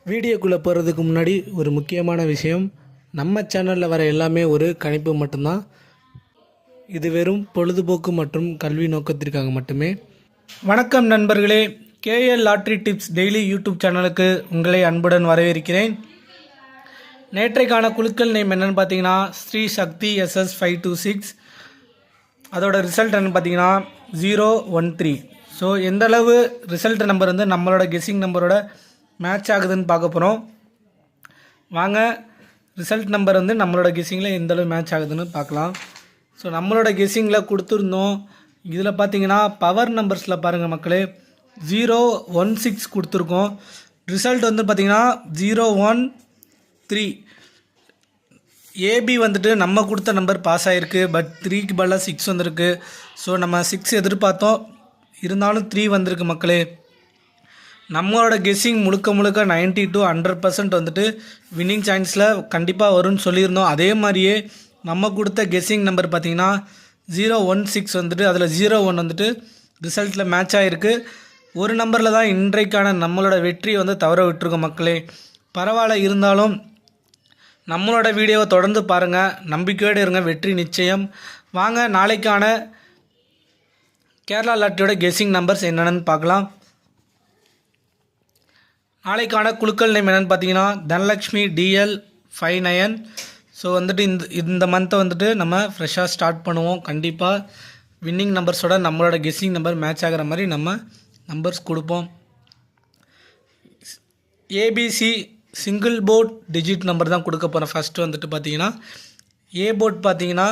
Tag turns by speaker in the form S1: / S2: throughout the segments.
S1: வீடியோக்குள்ளே போகிறதுக்கு முன்னாடி ஒரு முக்கியமான விஷயம், நம்ம சேனலில் வர எல்லாமே ஒரு கணிப்பு மட்டும்தான். இது வெறும் பொழுதுபோக்கு மற்றும் கல்வி நோக்கத்திற்காக மட்டுமே. வணக்கம் நண்பர்களே, KL lottery tips daily YouTube சேனலுக்கு உங்களை அன்புடன் வரவேற்கிறேன். நேற்றைக்கான குழுக்கள் நேம் என்னென்னு பார்த்தீங்கன்னா ஸ்ரீ சக்தி SS 526. அதோட ரிசல்ட் என்னென்னு பார்த்தீங்கன்னா 013. ஸோ எந்தளவு ரிசல்ட் நம்பர் வந்து நம்மளோட கெஸ்ஸிங் நம்பரோட மேட்ச் ஆகுதுன்னு பார்க்க போகிறோம். வாங்க ரிசல்ட் நம்பர் வந்து நம்மளோட கெஸ்ஸிங்கில் எந்தளவு மேட்ச் ஆகுதுன்னு பார்க்கலாம். ஸோ நம்மளோட கெஸ்ஸிங்கில் கொடுத்துருந்தோம். இதில் பார்த்தீங்கன்னா பவர் நம்பர்ஸில் பாருங்கள் மக்களே, 016 கொடுத்துருக்கோம். ரிசல்ட் வந்து பார்த்திங்கன்னா 013. ஏபி வந்துட்டு நம்ம கொடுத்த நம்பர் பாஸ் ஆகிருக்கு, பட் 3க்கு பதிலாக 6 வந்திருக்கு. ஸோ நம்ம 6 எதிர்பார்த்தோம், இருந்தாலும் 3 வந்திருக்கு மக்களே. நம்மளோட கெஸ்ஸிங் முழுக்க 90 to 100% வந்துட்டு வின்னிங் சான்ஸில் கண்டிப்பாக வரும்னு சொல்லியிருந்தோம். அதே மாதிரியே நம்ம கொடுத்த கெஸ்ஸிங் நம்பர் பார்த்திங்கன்னா 016 வந்துட்டு அதில் 01 வந்துட்டு ரிசல்ட்டில் மேட்ச் ஆகிருக்கு. ஒரு நம்பரில் தான் இன்றைக்கான நம்மளோட வெற்றியை வந்து தவற விட்டுருக்கோம் மக்களே. பரவாயில்ல, இருந்தாலும் நம்மளோட வீடியோவை தொடர்ந்து பாருங்கள், நம்பிக்கையோடு இருங்க, வெற்றி நிச்சயம். வாங்க நாளைக்கான கேரளா லாட்டரியோட கெஸ்ஸிங் நம்பர்ஸ் என்னென்னு பார்க்கலாம். நாளைக்கான குழுக்கள் நேம் என்னென்னு பார்த்தீங்கன்னா தனலக்ஷ்மி DL 59. ஸோ வந்துட்டு இந்த மந்த்தை வந்துட்டு நம்ம ஃப்ரெஷ்ஷாக ஸ்டார்ட் பண்ணுவோம். கண்டிப்பாக வின்னிங் நம்பர்ஸோட நம்மளோட கெஸ்ஸிங் நம்பர் மேட்ச் ஆகிற மாதிரி நம்ம நம்பர்ஸ் கொடுப்போம். ABC single board digit number தான் கொடுக்க போகிறேன். ஃபஸ்ட்டு வந்துட்டு பார்த்தீங்கன்னா A போர்ட் பார்த்தீங்கன்னா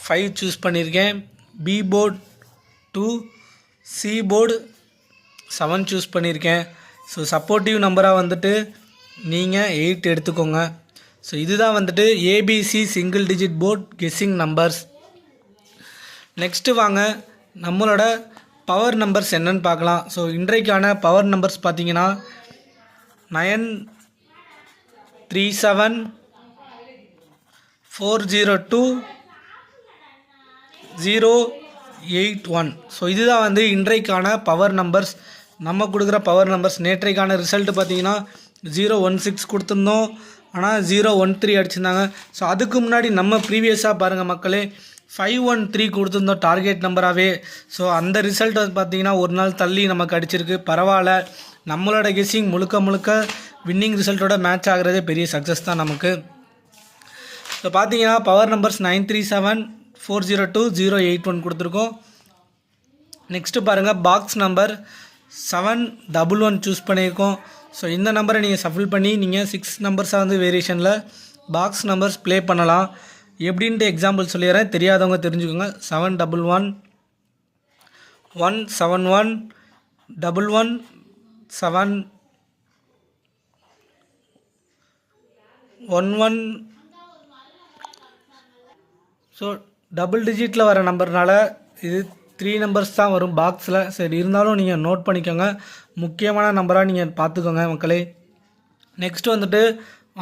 S1: 5 சூஸ் பண்ணியிருக்கேன், B board 2, C board 7 choose பண்ணியிருக்கேன். ஸோ சப்போர்ட்டிவ் நம்பராக வந்துட்டு நீங்கள் 8 எடுத்துக்கோங்க. ஸோ இதுதான் வந்துட்டு ABC single digit board guessing numbers. Next வாங்க நம்மளோட பவர் நம்பர்ஸ் என்னன்னு பார்க்கலாம். ஸோ இன்றைக்கான பவர் நம்பர்ஸ் பார்த்தீங்கன்னா 937 402 081. ஸோ இதுதான் வந்து இன்றைக்கான பவர் நம்பர்ஸ். நம்ம கொடுக்குற பவர் நம்பர்ஸ். நேற்றைக்கான ரிசல்ட்டு பார்த்தீங்கன்னா 016 கொடுத்துருந்தோம், ஆனால் 013 அடிச்சிருந்தாங்க. ஸோ அதுக்கு முன்னாடி நம்ம ப்ரீவியஸாக பாருங்கள் மக்களே, 513 கொடுத்துருந்தோம் டார்கெட் நம்பராகவே. ஸோ அந்த ரிசல்ட் வந்து பார்த்திங்கன்னா ஒரு நாள் தள்ளி நமக்கு அடிச்சிருக்கு. பரவாயில்ல, நம்மளோட கெஸ்ஸிங் முழுக்க வின்னிங் ரிசல்ட்டோட மேட்ச் ஆகிறதே பெரிய சக்ஸஸ் தான் நமக்கு. ஸோ பார்த்தீங்கன்னா பவர் நம்பர்ஸ் 937 402 081 கொடுத்துருக்கோம். நெக்ஸ்ட்டு பாருங்கள் பாக்ஸ் நம்பர் 711 சூஸ் பண்ணியிருக்கோம். ஸோ இந்த நம்பரை நீங்கள் சஃபில் பண்ணி நீங்கள் 6 நம்பர்ஸாக வந்து வேரியேஷனில் பாக்ஸ் நம்பர்ஸ் ப்ளே பண்ணலாம். எப்படின்ட்டு எக்ஸாம்பிள் சொல்லிடுறேன், தெரியாதவங்க தெரிஞ்சுக்கோங்க. 711 171 11 7 11. ஸோ டபுள் டிஜிட்டில் வர நம்பர்னால இது 3 நம்பர்ஸ் தான் வரும் பாக்ஸில். சரி, இருந்தாலும் நீங்கள் நோட் பண்ணிக்கோங்க, முக்கியமான நம்பராக நீங்கள் பார்த்துக்கோங்க மக்களே. நெக்ஸ்ட்டு வந்துட்டு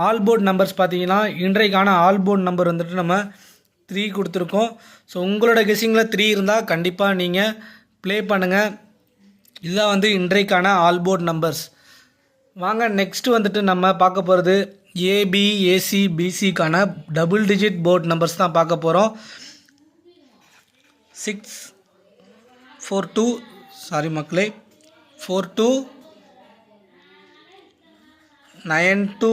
S1: ஆல் போர்ட் நம்பர்ஸ் பார்த்தீங்கன்னா இன்றைக்கான ஆல் போர்ட் நம்பர் வந்துட்டு நம்ம 3 கொடுத்துருக்கோம். ஸோ உங்களோட கெஸ்ஸிங்கில் 3 இருந்தால் கண்டிப்பாக நீங்கள் ப்ளே பண்ணுங்கள். இதுதான் வந்து இன்றைக்கான ஆல் போர்ட் நம்பர்ஸ். வாங்க நெக்ஸ்ட்டு வந்துட்டு நம்ம பார்க்க போகிறது AB AC BCக்கான டபுள் டிஜிட் போர்ட் நம்பர்ஸ் தான் பார்க்க போகிறோம். 642 சாரி மக்களே 42 92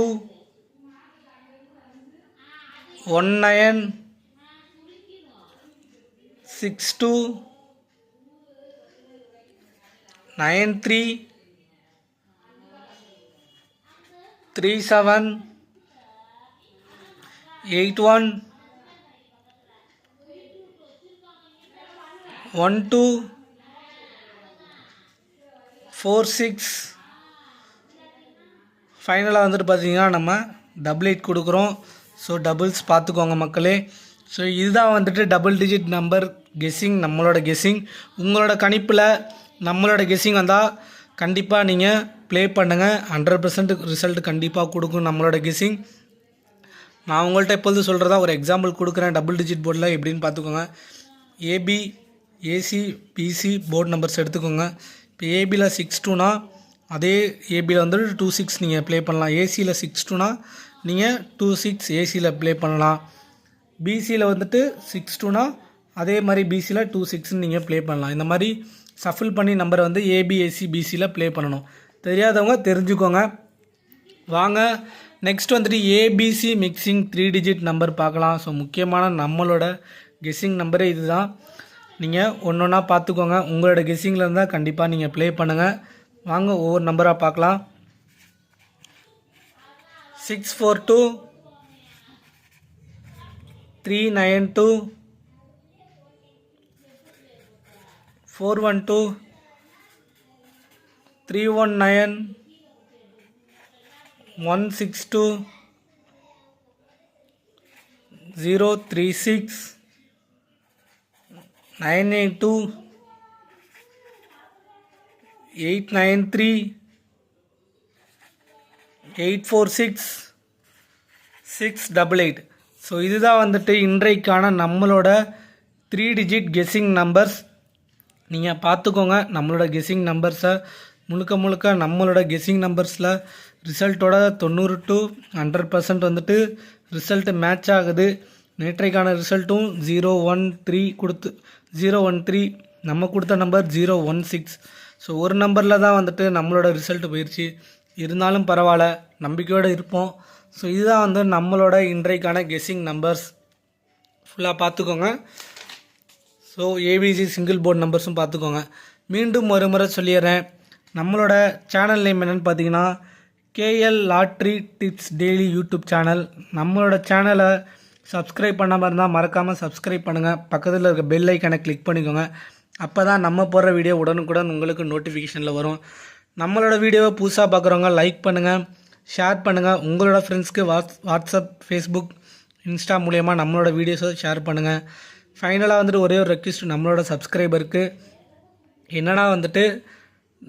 S1: 19 62 93 37 81 12 46. ஃபைனலாக வந்துட்டு பார்த்தீங்கன்னா நம்ம 88 கொடுக்குறோம். ஸோ டபுள்ஸ் பார்த்துக்கோங்க மக்களே. ஸோ இதுதான் வந்துட்டு டபுள் டிஜிட் நம்பர் கெஸ்ஸிங், நம்மளோட கெஸ்ஸிங். உங்களோட கணிப்பில் நம்மளோட கெஸ்ஸிங் வந்தால் கண்டிப்பாக நீங்கள் ப்ளே பண்ணுங்கள். 100% ரிசல்ட் கண்டிப்பாக கொடுக்கும் நம்மளோட கெஸ்ஸிங். நான் உங்கள்கிட்ட எப்போது சொல்கிறதா ஒரு எக்ஸாம்பிள் கொடுக்குறேன் டபுள் டிஜிட் போர்டில் எப்படின்னு பார்த்துக்கோங்க. AB AC BC board numbers எடுத்துக்கோங்க. இப்போ ஏபியில் 62னா அதே ஏபியில் வந்துட்டு 2-6 நீங்கள் ப்ளே பண்ணலாம். ஏசியில் 6-2னா நீங்கள் 2-6 ஏசியில் ப்ளே பண்ணலாம். பிசியில் வந்துட்டு 6-2னா அதே மாதிரி பிசியில் 2-6ன்னு நீங்கள் ப்ளே பண்ணலாம். இந்த மாதிரி சஃபில் பண்ணி நம்பரை வந்து ஏபி ஏசி பிசியில் ப்ளே பண்ணணும். தெரியாதவங்க தெரிஞ்சுக்கோங்க. வாங்க நெக்ஸ்ட் வந்துட்டு ஏபிசி மிக்சிங் 3 டிஜிட் நம்பர் பார்க்கலாம். ஸோ முக்கியமான நம்மளோட கெஸ்ஸிங் நம்பரே இது தான். நீங்கள் ஒன்று ஒன்றா பார்த்துக்கோங்க. உங்களோட கெஸ்ஸிங்கில் இருந்தால் கண்டிப்பாக நீங்கள் ப்ளே பண்ணுங்கள். வாங்க ஒவ்வொரு நம்பராக பார்க்கலாம். 642 392 412 319 162 036 982 893 846 688. ஸோ இதுதான் வந்துட்டு இன்றைக்கான நம்மளோட 3 டிஜிட் கெஸ்ஸிங் நம்பர்ஸ். நீங்கள் பார்த்துக்கோங்க நம்மளோட கெஸ்ஸிங் நம்பர்ஸை. முழுக்க நம்மளோட கெஸ்ஸிங் நம்பர்ஸில் ரிசல்ட்டோட 90 to 100% வந்துட்டு ரிசல்ட்டு மேட்ச் ஆகுது. நேற்றைக்கான ரிசல்ட்டும் 013 நம்ம கொடுத்த நம்பர் 016. ஸோ ஒரு நம்பரில் தான் வந்துட்டு நம்மளோட ரிசல்ட் போயிடுச்சு. இருந்தாலும் பரவாயில்ல, நம்பிக்கையோடு இருப்போம். ஸோ இதுதான் வந்து நம்மளோட இன்றைக்கான கெஸ்ஸிங் நம்பர்ஸ். ஃபுல்லாக பார்த்துக்கோங்க. ஸோ ஏபிசி சிங்கிள் போர்டு நம்பர்ஸும் பார்த்துக்கோங்க. மீண்டும் ஒரு முறை சொல்லிடுறேன், நம்மளோட சேனல் நேம் என்னென்னு பார்த்தீங்கன்னா KL lottery tips daily YouTube channel. நம்மளோட சேனலை சப்ஸ்கிரைப் பண்ணாமல் இருந்தால் மறக்காமல் சப்ஸ்கிரைப் பண்ணுங்கள். பக்கத்தில் இருக்க பெல் ஐக்கானை கிளிக் பண்ணிக்கோங்க. அப்போ தான் நம்ம போடுற வீடியோ உடனுக்குடன் உங்களுக்கு நோட்டிஃபிகேஷனில் வரும். நம்மளோட வீடியோவை புதுசாக பார்க்குறவங்க லைக் பண்ணுங்கள், ஷேர் பண்ணுங்கள். உங்களோட ஃப்ரெண்ட்ஸ்க்கு வாட்ஸ்அப், ஃபேஸ்புக், இன்ஸ்டா மூலயமா நம்மளோட வீடியோஸை ஷேர் பண்ணுங்கள். ஃபைனலாக வந்துட்டு ஒரே ஒரு ரெக்வெஸ்ட் நம்மளோட சப்ஸ்கிரைபருக்கு என்னென்னா வந்துட்டு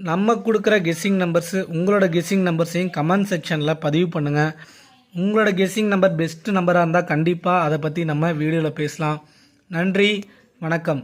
S1: நம்ம கொடுக்குற கெஸ்ஸிங் நம்பர்ஸு, உங்களோட கெஸ்ஸிங் நம்பர்ஸையும் கமெண்ட் செக்ஷனில் பதிவு பண்ணுங்கள். உங்களோட கெஸ்ஸிங் நம்பர் பெஸ்ட்டு நம்பராக இருந்தால் கண்டிப்பாக அதை பற்றி நம்ம வீடியோவில் பேசலாம். நன்றி, வணக்கம்.